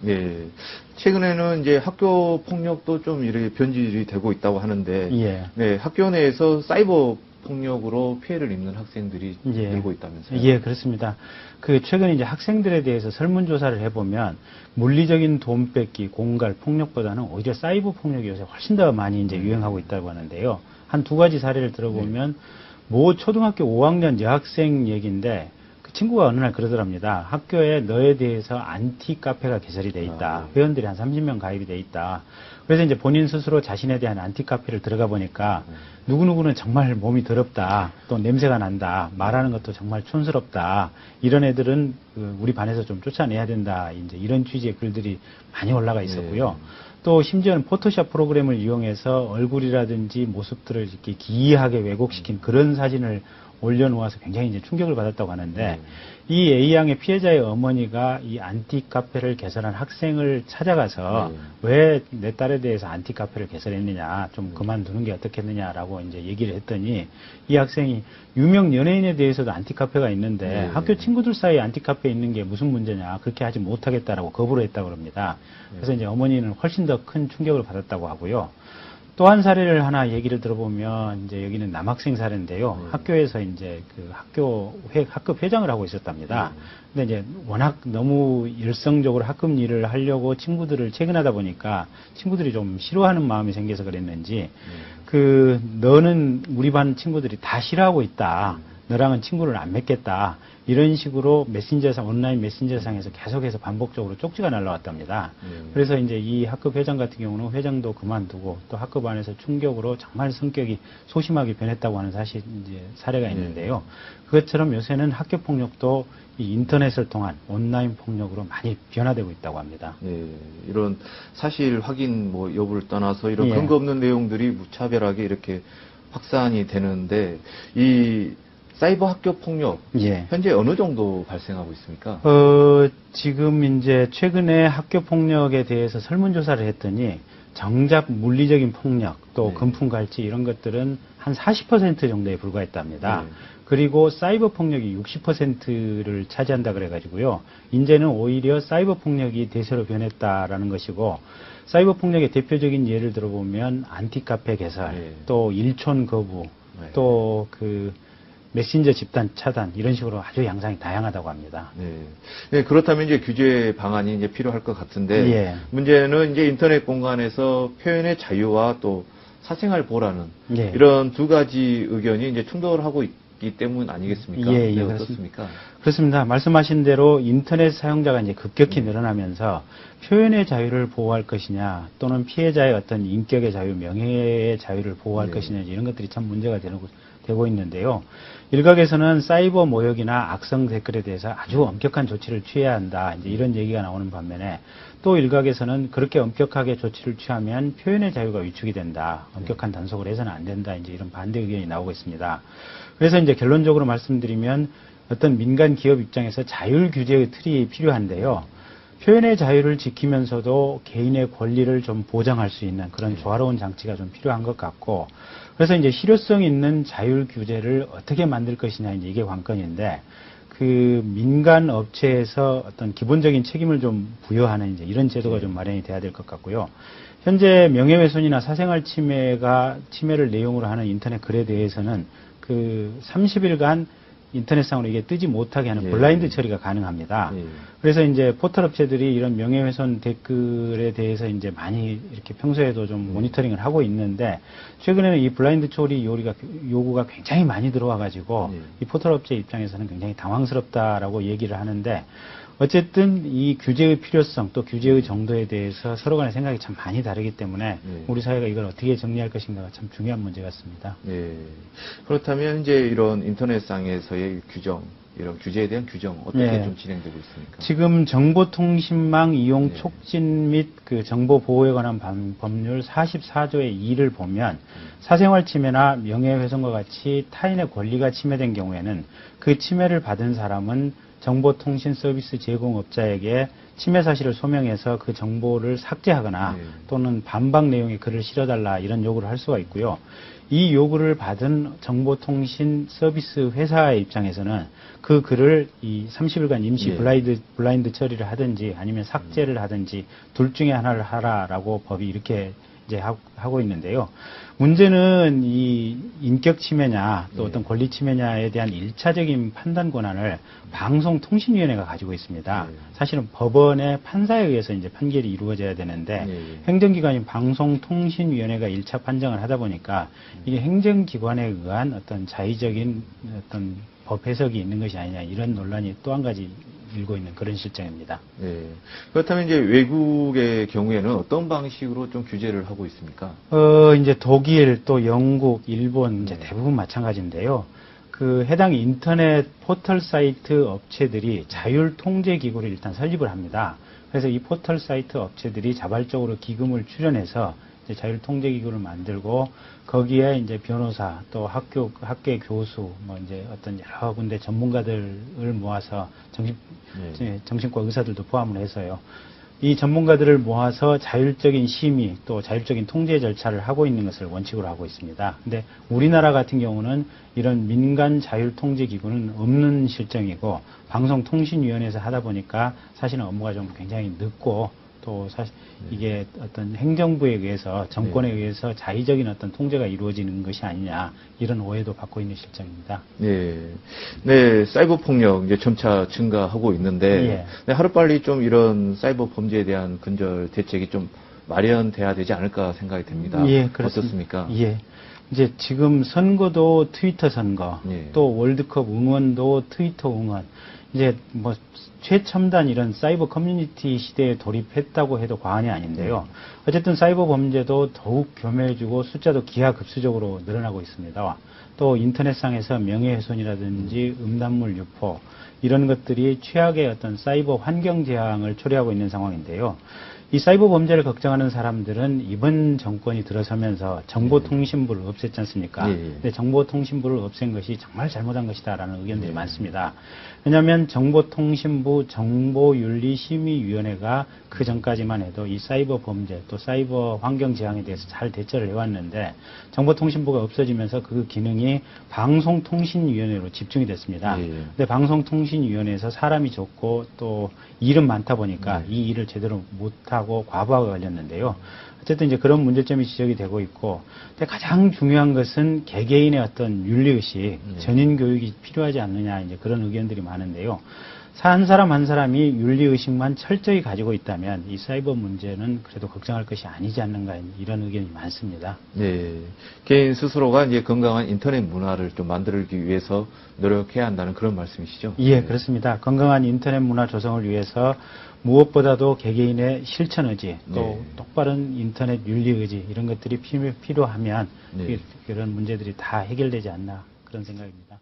예. 최근에는 이제 학교 폭력도 좀 이렇게 변질이 되고 있다고 하는데, 예. 네, 학교 내에서 사이버 폭력으로 피해를 입는 학생들이 예. 늘고 있다면서요? 예, 그렇습니다. 최근 이제 학생들에 대해서 설문조사를 해보면 물리적인 돈 뺏기, 공갈, 폭력보다는 오히려 사이버 폭력이 요새 훨씬 더 많이 이제 유행하고 있다고 하는데요. 한 두 가지 사례를 들어보면 모 초등학교 5학년 여학생 얘기인데 그 친구가 어느 날 그러더랍니다. 학교에 너에 대해서 안티 카페가 개설이 돼 있다. 회원들이 한 30명 가입이 돼 있다. 그래서 이제 본인 스스로 자신에 대한 안티 카페를 들어가 보니까 누구누구는 정말 몸이 더럽다. 또 냄새가 난다. 말하는 것도 정말 촌스럽다. 이런 애들은 우리 반에서 좀 쫓아내야 된다. 이제 이런 취지의 글들이 많이 올라가 있었고요. 또 심지어는 포토샵 프로그램을 이용해서 얼굴이라든지 모습들을 이렇게 기이하게 왜곡시킨 그런 사진을 올려놓아서 굉장히 이제 충격을 받았다고 하는데 이 A양의 피해자의 어머니가 이 안티 카페를 개설한 학생을 찾아가서 왜 내 딸에 대해서 안티 카페를 개설했느냐, 좀 그만두는 게 어떻겠느냐라고 이제 얘기를 했더니 이 학생이 유명 연예인에 대해서도 안티 카페가 있는데 학교 친구들 사이에 안티 카페에 있는 게 무슨 문제냐, 그렇게 하지 못하겠다라고 거부를 했다고 합니다. 그래서 이제 어머니는 훨씬 더 큰 충격을 받았다고 하고요. 또 한 사례를 하나 얘기를 들어보면 이제 여기는 남학생 사례인데요. 학교에서 이제 학급 회장을 하고 있었답니다. 근데 이제 워낙 너무 열성적으로 학급 일을 하려고 친구들을 체근하다 보니까 친구들이 좀 싫어하는 마음이 생겨서 그랬는지 너는 우리 반 친구들이 다 싫어하고 있다. 너랑은 친구를 안 맺겠다. 이런 식으로 온라인 메신저상에서 계속해서 반복적으로 쪽지가 날라왔답니다. 그래서 이제 이 학급 회장 같은 경우는 회장도 그만두고 또 학급 안에서 충격으로 정말 성격이 소심하게 변했다고 하는 사례가 있는데요. 그것처럼 요새는 학교 폭력도 이 인터넷을 통한 온라인 폭력으로 많이 변화되고 있다고 합니다. 이런 사실 확인 여부를 떠나서 이런 근거 없는 내용들이 무차별하게 이렇게 확산이 되는데 이 사이버 학교 폭력 현재 어느 정도 발생하고 있습니까? 지금 이제 최근에 학교 폭력에 대해서 설문조사를 했더니 정작 물리적인 폭력 또 금품갈취 이런 것들은 한 40% 정도에 불과했답니다. 그리고 사이버 폭력이 60%를 차지한다 그래가지고요. 이제는 오히려 사이버 폭력이 대세로 변했다라는 것이고 사이버 폭력의 대표적인 예를 들어보면 안티카페 개설, 또 일촌 거부, 또 메신저 집단 차단 이런 식으로 아주 양상이 다양하다고 합니다. 그렇다면 이제 규제 방안이 이제 필요할 것 같은데 문제는 이제 인터넷 공간에서 표현의 자유와 또 사생활 보호라는 이런 두 가지 의견이 이제 충돌하고 있기 때문 아니겠습니까? 어떻습니까? 그렇습니다. 말씀하신 대로 인터넷 사용자가 이제 급격히 늘어나면서 표현의 자유를 보호할 것이냐 또는 피해자의 어떤 인격의 자유, 명예의 자유를 보호할 것이냐 이런 것들이 참 문제가 되고 있는데요. 일각에서는 사이버 모욕이나 악성 댓글에 대해서 아주 엄격한 조치를 취해야 한다. 이제 이런 얘기가 나오는 반면에 또 일각에서는 그렇게 엄격하게 조치를 취하면 표현의 자유가 위축이 된다. 엄격한 단속을 해서는 안 된다. 이제 이런 반대 의견이 나오고 있습니다. 그래서 이제 결론적으로 말씀드리면 어떤 민간 기업 입장에서 자율 규제의 틀이 필요한데요. 표현의 자유를 지키면서도 개인의 권리를 좀 보장할 수 있는 그런 조화로운 장치가 좀 필요한 것 같고, 그래서 이제 실효성 있는 자율 규제를 어떻게 만들 것이냐, 이게 관건인데, 민간 업체에서 어떤 기본적인 책임을 좀 부여하는 이제 이런 제도가 좀 마련이 돼야 될 것 같고요. 현재 명예훼손이나 사생활 침해를 내용으로 하는 인터넷 글에 대해서는 30일간 인터넷상으로 이게 뜨지 못하게 하는 블라인드 처리가 가능합니다. 그래서 이제 포털 업체들이 이런 명예훼손 댓글에 대해서 이제 많이 이렇게 평소에도 좀 모니터링을 하고 있는데, 최근에는 이 블라인드 처리 요구가 굉장히 많이 들어와 가지고 이 포털 업체 입장에서는 굉장히 당황스럽다라고 얘기를 하는데, 어쨌든 이 규제의 필요성 또 규제의 정도에 대해서 서로 간의 생각이 참 많이 다르기 때문에 우리 사회가 이걸 어떻게 정리할 것인가가 참 중요한 문제 같습니다. 그렇다면 이제 이런 인터넷상에서의 규정, 이런 규제에 대한 규정 어떻게 좀 진행되고 있습니까? 지금 정보통신망 이용 촉진 및 정보 보호에 관한 법률 44조의 2를 보면 사생활 침해나 명예훼손과 같이 타인의 권리가 침해된 경우에는 그 침해를 받은 사람은 정보통신 서비스 제공업자에게 침해 사실을 소명해서 그 정보를 삭제하거나 또는 반박 내용의 글을 실어달라 이런 요구를 할 수가 있고요. 이 요구를 받은 정보통신 서비스 회사의 입장에서는 그 글을 이 30일간 임시 블라인드 처리를 하든지 아니면 삭제를 하든지 둘 중에 하나를 하라라고 법이 이렇게 이제 하고 있는데요. 문제는 이 인격 침해냐 또 어떤 권리 침해냐에 대한 1차적인 판단 권한을 방송통신위원회가 가지고 있습니다. 사실은 법원의 판사에 의해서 이제 판결이 이루어져야 되는데 행정기관인 방송통신위원회가 1차 판정을 하다 보니까 이게 행정기관에 의한 어떤 자의적인 어떤 법 해석이 있는 것이 아니냐 이런 논란이 또 한 가지 일고 있는 그런 실정입니다. 네. 그렇다면 이제 외국의 경우에는 어떤 방식으로 좀 규제를 하고 있습니까? 이제 독일 또 영국, 일본 이제 대부분 마찬가지인데요. 그 해당 인터넷 포털 사이트 업체들이 자율 통제 기구를 일단 설립을 합니다. 그래서 이 포털 사이트 업체들이 자발적으로 기금을 출연해서 이제 자율 통제 기구를 만들고 거기에 이제 변호사 또 학교의 교수 뭐 이제 어떤 여러 군데 전문가들을 모아서 정신과 의사들도 포함을 해서요. 이 전문가들을 모아서 자율적인 심의 또 자율적인 통제 절차를 하고 있는 것을 원칙으로 하고 있습니다. 근데 우리나라 같은 경우는 이런 민간 자율 통제 기구는 없는 실정이고 방송통신위원회에서 하다 보니까 사실은 업무가 좀 굉장히 늦고 또 사실 이게 어떤 행정부에 의해서 정권에 의해서 자의적인 어떤 통제가 이루어지는 것이 아니냐 이런 오해도 받고 있는 실정입니다. 네, 사이버 폭력 이제 점차 증가하고 있는데 네, 하루빨리 좀 이런 사이버 범죄에 대한 근절 대책이 좀 마련돼야 되지 않을까 생각이 됩니다. 어떻습니까? 이제 지금 선거도 트위터 선거, 또 월드컵 응원도 트위터 응원. 이제 뭐 최첨단 이런 사이버 커뮤니티 시대에 돌입했다고 해도 과언이 아닌데요. 어쨌든 사이버 범죄도 더욱 교묘해지고 숫자도 기하급수적으로 늘어나고 있습니다. 또 인터넷상에서 명예훼손이라든지 음란물 유포 이런 것들이 최악의 어떤 사이버 환경 재앙을 초래하고 있는 상황인데요. 이 사이버 범죄를 걱정하는 사람들은 이번 정권이 들어서면서 정보통신부를 없앴지 않습니까? 근데 정보통신부를 없앤 것이 정말 잘못한 것이다라는 의견들이 많습니다. 왜냐하면 정보통신부 정보윤리심의위원회가 그 전까지만 해도 이 사이버 범죄 또 사이버 환경 재앙에 대해서 잘 대처를 해왔는데 정보통신부가 없어지면서 그 기능이 방송통신위원회로 집중이 됐습니다. 근데 방송통신위원회에서 사람이 적고 또 일은 많다 보니까 이 일을 제대로 못하고 과부하가 걸렸는데요. 어쨌든 이제 그런 문제점이 지적이 되고 있고, 근데 가장 중요한 것은 개개인의 어떤 윤리의식, 전인 교육이 필요하지 않느냐 이제 그런 의견들이 많은데요. 한 사람 한 사람이 윤리의식만 철저히 가지고 있다면 이 사이버 문제는 그래도 걱정할 것이 아니지 않는가 이런 의견이 많습니다. 네. 개인 스스로가 이제 건강한 인터넷 문화를 좀 만들기 위해서 노력해야 한다는 그런 말씀이시죠? 그렇습니다. 건강한 인터넷 문화 조성을 위해서 무엇보다도 개개인의 실천 의지, 또 똑바른 인터넷 윤리 의지 이런 것들이 필요하면 그런 문제들이 다 해결되지 않나 그런 생각입니다.